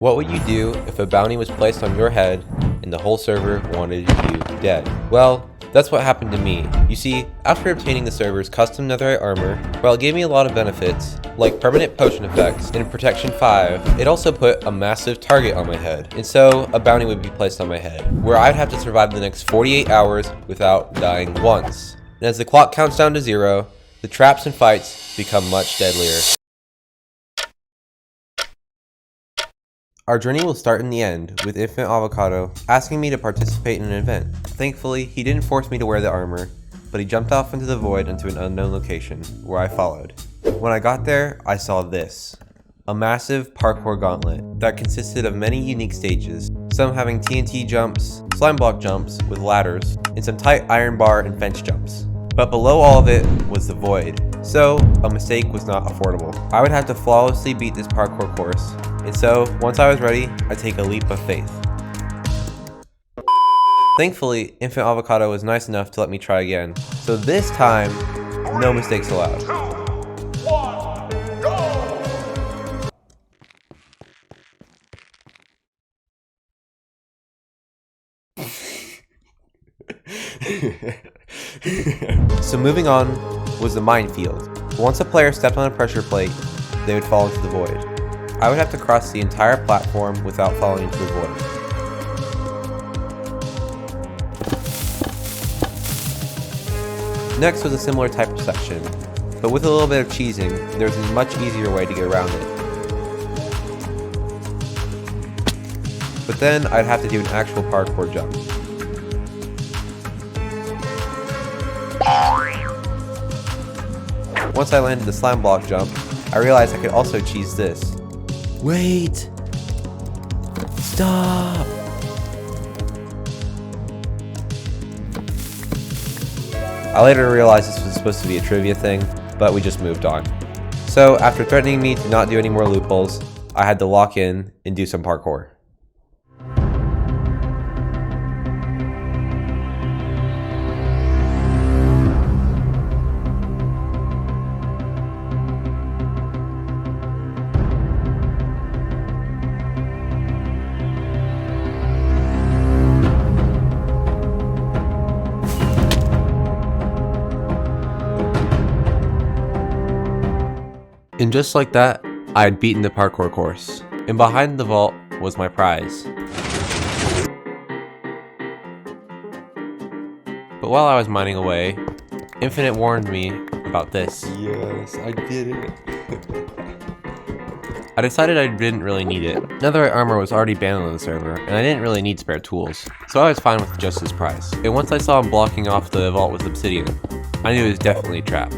What would you do if a bounty was placed on your head and the whole server wanted you dead? Well, that's what happened to me. You see, after obtaining the server's custom netherite armor, while it gave me a lot of benefits, like permanent potion effects and protection 5, it also put a massive target on my head. And so, a bounty would be placed on my head, where I'd have to survive the next 48 hours without dying once. And as the clock counts down to 0, the traps and fights become much deadlier. Our journey will start in the end, with Infant Avocado asking me to participate in an event. Thankfully, he didn't force me to wear the armor, but he jumped off into the void into an unknown location, where I followed. When I got there, I saw this. A massive parkour gauntlet that consisted of many unique stages, some having TNT jumps, slime block jumps with ladders, and some tight iron bar and fence jumps. But below all of it was the void, so a mistake was not affordable. I would have to flawlessly beat this parkour course, and so once I was ready, I'd take a leap of faith. Thankfully, Infant Avocado was nice enough to let me try again, so this time, no mistakes allowed. 3, 2, 1, go! So moving on was the minefield. Once a player stepped on a pressure plate, they would fall into the void. I would have to cross the entire platform without falling into the void. Next was a similar type of section, but with a little bit of cheesing, there was a much easier way to get around it. But then I'd have to do an actual parkour jump. Once I landed the slime block jump, I realized I could also cheese this. Wait! Stop! I later realized this was supposed to be a trivia thing, but we just moved on. So after threatening me to not do any more loopholes, I had to lock in and do some parkour. And just like that, I had beaten the parkour course. And behind the vault was my prize. But while I was mining away, Infinite warned me about this. Yes, I did it. I decided I didn't really need it. Netherite armor was already banned on the server, and I didn't really need spare tools, so I was fine with just his price. And once I saw him blocking off the vault with obsidian, I knew it was definitely a trap.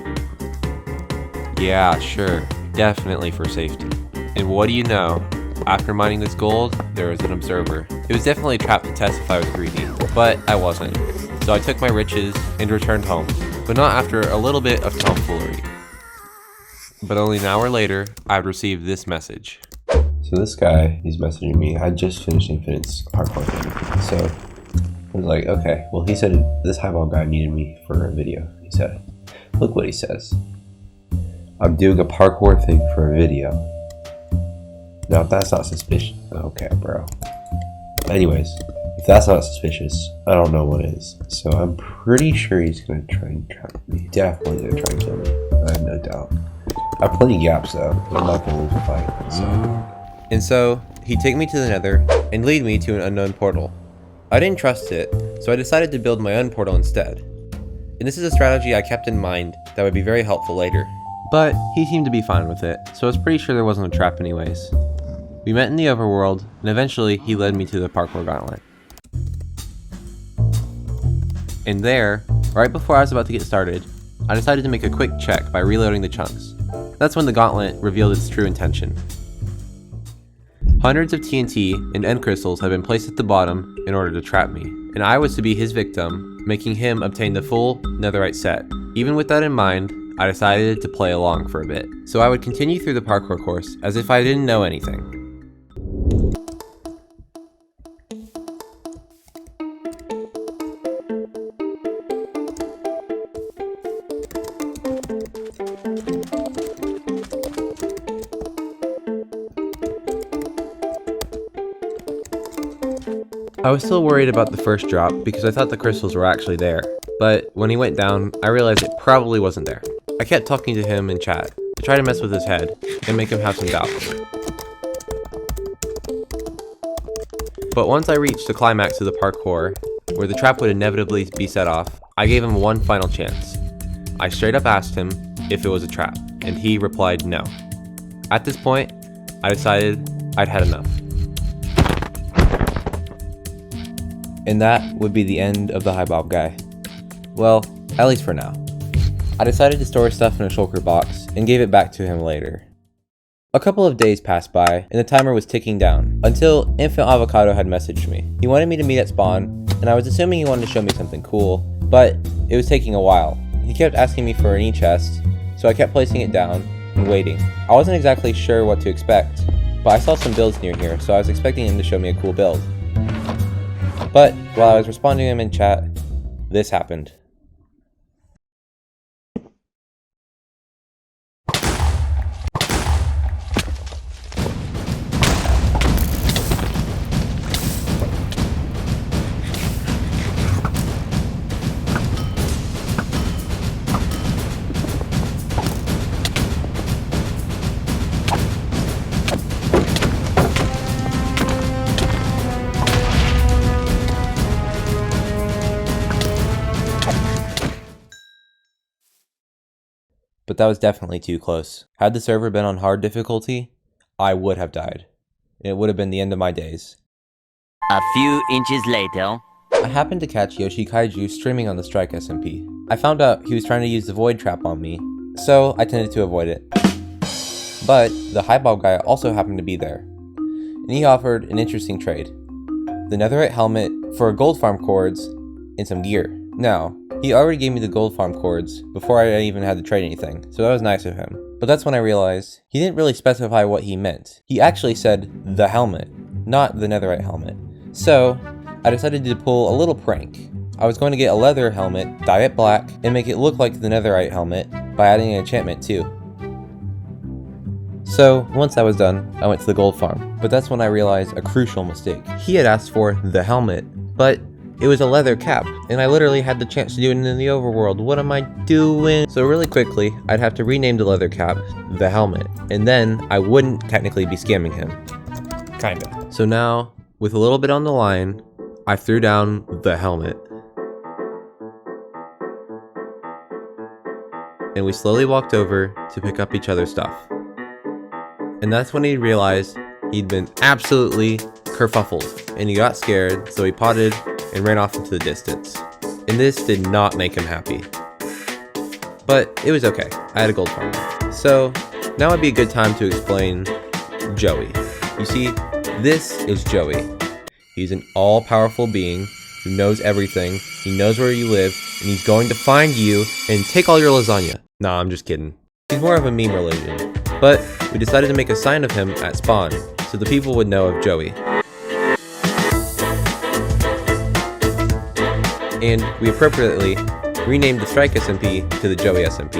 Yeah, sure, definitely for safety. And what do you know? After mining this gold, there was an observer. It was definitely a trap to test if I was greedy, but I wasn't. So I took my riches and returned home, but not after a little bit of tomfoolery. But only an hour later, I received this message. So this guy, he's messaging me. I just finished Infinite's parkour thing. So I was like, okay, well, he said this highball guy needed me for a video. He said, look what he says. I'm doing a parkour thing for a video. Now, if that's not suspicious, okay, bro. Anyways, if that's not suspicious, I don't know what is. So I'm pretty sure he's gonna try and trap me. Definitely gonna try and kill me. I have no doubt. I have plenty of gaps though. I'm not gonna lose a fight. So. And so, he'd take me to the nether and lead me to an unknown portal. I didn't trust it, so I decided to build my own portal instead. And this is a strategy I kept in mind that would be very helpful later. But he seemed to be fine with it, so I was pretty sure there wasn't a trap anyways. We met in the overworld, and eventually he led me to the parkour gauntlet. And there, right before I was about to get started, I decided to make a quick check by reloading the chunks. That's when the gauntlet revealed its true intention. Hundreds of TNT and end crystals had been placed at the bottom in order to trap me, and I was to be his victim, making him obtain the full netherite set. Even with that in mind, I decided to play along for a bit, so I would continue through the parkour course as if I didn't know anything. I was still worried about the first drop because I thought the crystals were actually there, but when he went down, I realized it probably wasn't there. I kept talking to him in chat to try to mess with his head and make him have some doubt. But once I reached the climax of the parkour, where the trap would inevitably be set off, I gave him one final chance. I straight up asked him if it was a trap, and he replied no. At this point, I decided I'd had enough. And that would be the end of the highbob guy. Well, at least for now. I decided to store stuff in a shulker box and gave it back to him later. A couple of days passed by, and the timer was ticking down, until Infant Avocado had messaged me. He wanted me to meet at spawn, and I was assuming he wanted to show me something cool, but it was taking a while. He kept asking me for an e-chest, so I kept placing it down and waiting. I wasn't exactly sure what to expect, but I saw some builds near here, so I was expecting him to show me a cool build. But while I was responding to him in chat, this happened. But that was definitely too close. Had the server been on hard difficulty, I would have died. It would have been the end of my days. A few inches later. I happened to catch Yoshi Kaiju streaming on the Strike SMP. I found out he was trying to use the void trap on me, so I tended to avoid it. But the highbob guy also happened to be there, and he offered an interesting trade. The netherite helmet for gold farm cords and some gear. Now, he already gave me the gold farm cords before I even had to trade anything, so that was nice of him. But that's when I realized he didn't really specify what he meant. He actually said the helmet, not the netherite helmet. So, I decided to pull a little prank. I was going to get a leather helmet, dye it black, and make it look like the netherite helmet by adding an enchantment too. So, once I was done, I went to the gold farm. But that's when I realized a crucial mistake. He had asked for the helmet, but it was a leather cap, and I literally had the chance to do it in the overworld. What am I doing? So really quickly, I'd have to rename the leather cap the helmet, and then I wouldn't technically be scamming him. Kinda. So now, with a little bit on the line, I threw down the helmet. And we slowly walked over to pick up each other's stuff. And that's when he realized he'd been absolutely kerfuffled, and he got scared, so he potted and ran off into the distance. And this did not make him happy. But it was okay, I had a gold farm. So now would be a good time to explain Joey. You see, this is Joey. He's an all-powerful being who knows everything, he knows where you live, and he's going to find you and take all your lasagna. Nah, I'm just kidding. He's more of a meme religion. But we decided to make a sign of him at spawn, so the people would know of Joey. And we appropriately renamed the Strike SMP to the Joey SMP.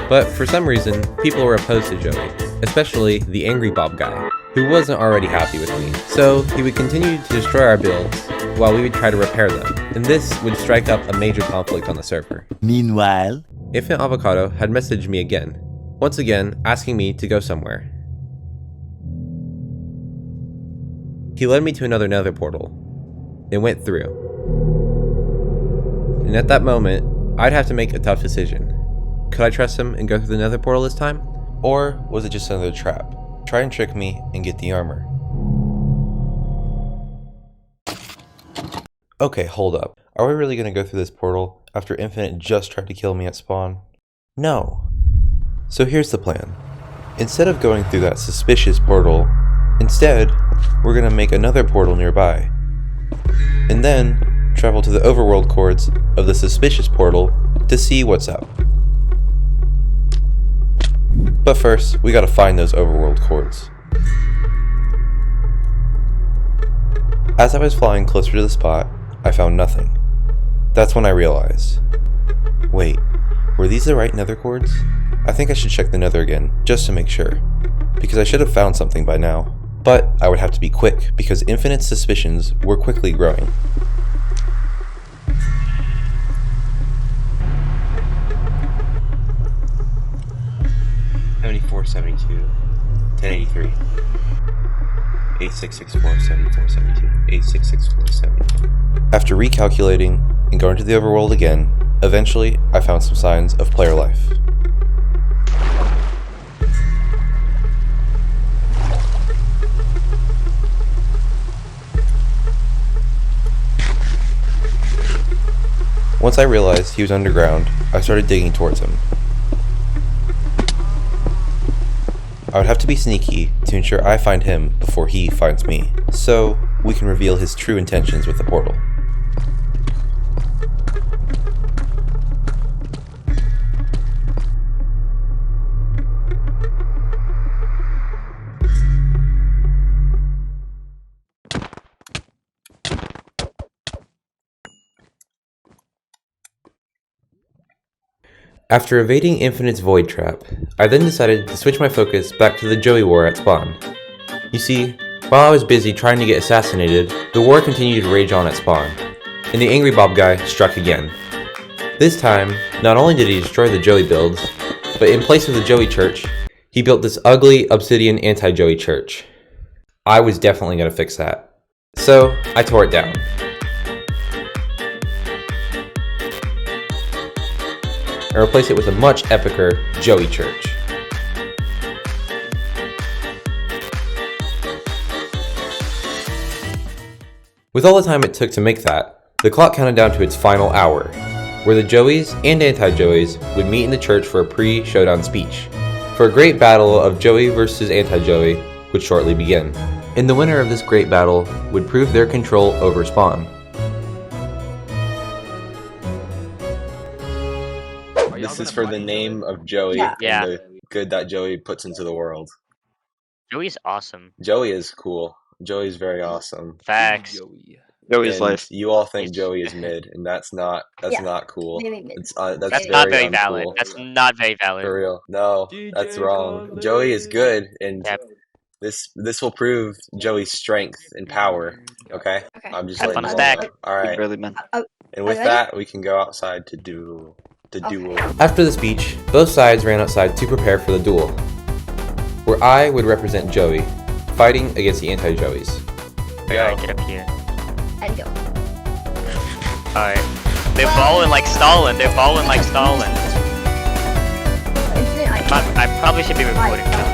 But for some reason, people were opposed to Joey, especially the Angry Bob guy, who wasn't already happy with me. So he would continue to destroy our builds while we would try to repair them, and this would strike up a major conflict on the server. Meanwhile, Infant Avocado had messaged me again, once again asking me to go somewhere. He led me to another nether portal, and went through. And at that moment, I'd have to make a tough decision. Could I trust him and go through the nether portal this time? Or was it just another trap? Try and trick me and get the armor. Okay, hold up. Are we really gonna go through this portal after Infinite just tried to kill me at spawn? No. So here's the plan. Instead of going through that suspicious portal, instead, we're gonna make another portal nearby. And then travel to the overworld cords of the suspicious portal to see what's up. But first, we gotta find those overworld cords. As I was flying closer to the spot, I found nothing. That's when I realized, wait, were these the right nether cords? I think I should check the nether again, just to make sure, because I should have found something by now. But I would have to be quick, because Infinite's suspicions were quickly growing. $74, $72, $1083, $8664, $74, $72, $8664, $72. After recalculating and going to the overworld again, eventually I found some signs of player life. Once I realized he was underground, I started digging towards him. I would have to be sneaky to ensure I find him before he finds me, so we can reveal his true intentions with the portal. After evading Infinite's void trap, I then decided to switch my focus back to the Joey war at spawn. You see, while I was busy trying to get assassinated, the war continued to rage on at spawn, and the Angry Bob guy struck again. This time, not only did he destroy the Joey builds, but in place of the Joey church, he built this ugly obsidian anti-Joey church. I was definitely going to fix that. So, I tore it down. And replace it with a much epicer Joey church. With all the time it took to make that, the clock counted down to its final hour, where the Joeys and anti-Joeys would meet in the church for a pre-showdown speech, for a great battle of Joey versus anti-Joey would shortly begin. And the winner of this great battle would prove their control over spawn. This is for the name of Joey and the good that Joey puts into the world. Joey's awesome. Joey is cool. Joey's very awesome. Facts. Joey's And life. you all think Joey is mid, and that's not cool. That's That's not very very valid. uncool. That's not very valid. For real. No, that's wrong. Joey is good, and Yep. this will prove Joey's strength and power. Okay? I'm just Have letting fun you all stack. know. Alright. Really, man. And with that, we can go outside to duel. After the speech, both sides ran outside to prepare for the duel, where I would represent Joey, fighting against the anti-Joeys. Alright, get up here. And go. Alright. They're balling like Stalin. They're balling like Stalin. I probably should be recording now.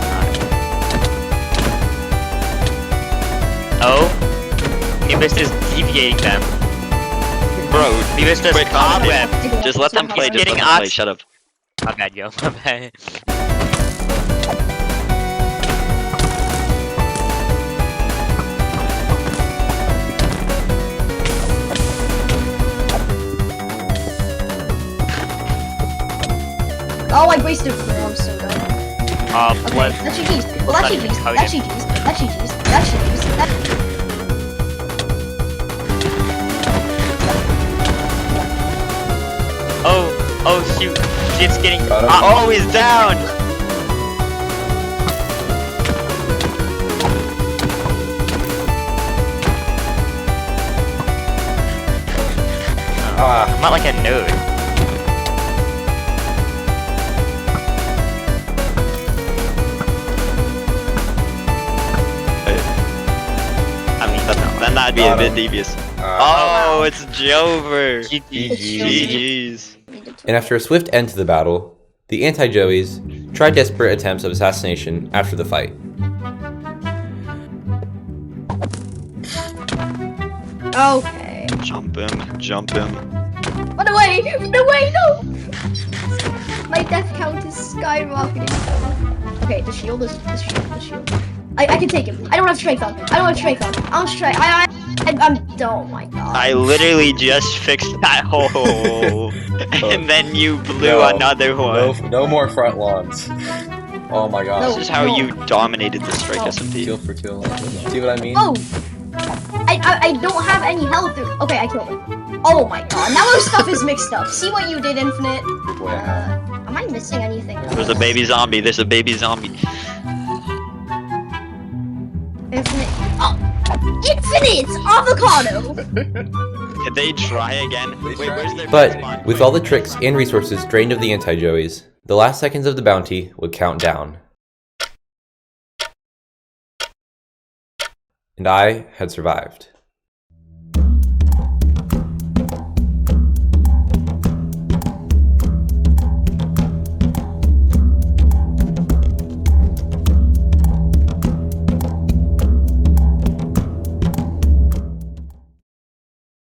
Oh? Nimbus is deviating them. Bro, Nimbus does quick cobweb. just let them play, He's just let getting them play, ox- shut up. My bad, yo. My bad. Oh, I wasted 4. I'm so dumb. Okay, What? that's GG's. Well, that's GG's. That's GG's. That's GG's. That's GG's. Oh shoot. Shit's getting. Got him. Oh, he's down! I'm not like a node. I mean, Then that'd be a bit devious. Oh, it's Jover. GG's. And after a swift end to the battle, the anti-Joeys tried desperate attempts of assassination after the fight. Okay. Jump him, jump him. Run away! Run away! No! My death count is skyrocketing. Okay, the shield is the shield. I can take him. I don't have strength on. I'm oh my god. I literally just fixed that hole. And then you blew another one. No more front lawns. Oh my gosh. This is how you dominated the Strike Kill SMP. for kill. See what I mean? Oh! I don't have any health. Okay, I killed him. Oh my god, now our stuff is mixed up. See what you did, Infinite? Boy, Am I missing anything? There's a baby zombie, there's a baby zombie. If Avocado! Did they try again? Wait, where's their But spawn? with all the tricks and resources drained of the anti-Joeys, the last seconds of the bounty would count down. And I had survived.